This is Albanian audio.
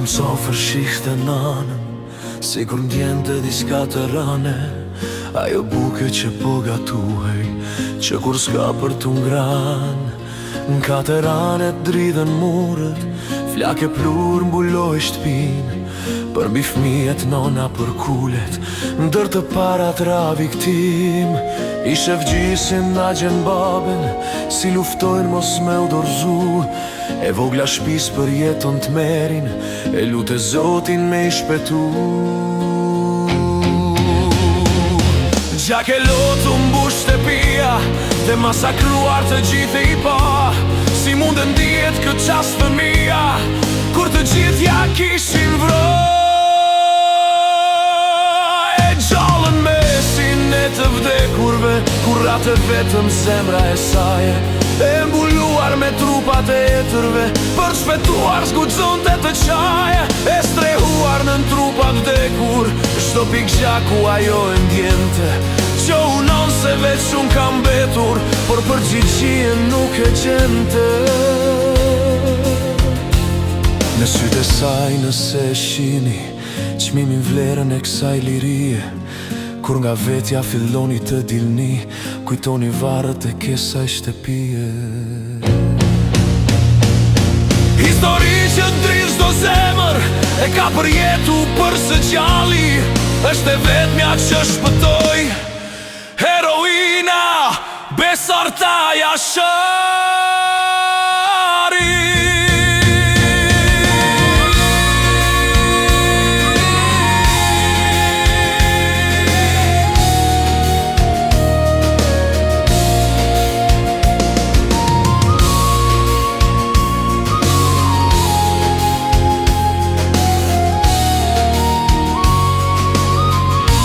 sofër shihte nanën, sikur ndjente diska të rane. Ajo buke që po gatuhej, që kur s'ka për t'u ngran. N'kate ranet dridhen murët, flake plur mbuloj shtëpin. Për mbi fëmijet nona për kulet, ndër të parat ra viktim. I shef gjisin na gjen baben, si luftojnë mos me u dorzu. E vogla shpis për jeton t'merin, e lute Zotin me i shpetu. Gjak e lotu mbush shtëpia, dhe masakruar të gjithë i pa. Si mundën dihet këtë qas fëmia, kur të gjithë ja kishin vroj. E gjallën mesin e të vdekurve, kur ratë vetëm zemra e saje. E mbuluar me trupat e etërve, për shpetuar s'guxonte të qaje. E strehuar nën trupat vdekur, çdo pik gjaku ajo e ndjente. Që unon se veç unë kam betur, por përgjigjien nuk e gjente. Në sytë e saj nëse e shini, çmimin vlerën e kësaj lirie. Kur nga vetja filloni të dilni, kujtoni varët e kësaj shtëpie. Histori që ndriz do zemër, e ka përjetu për së gjalli. Është e vetmja që shpëtoj, heroina besartaja shë.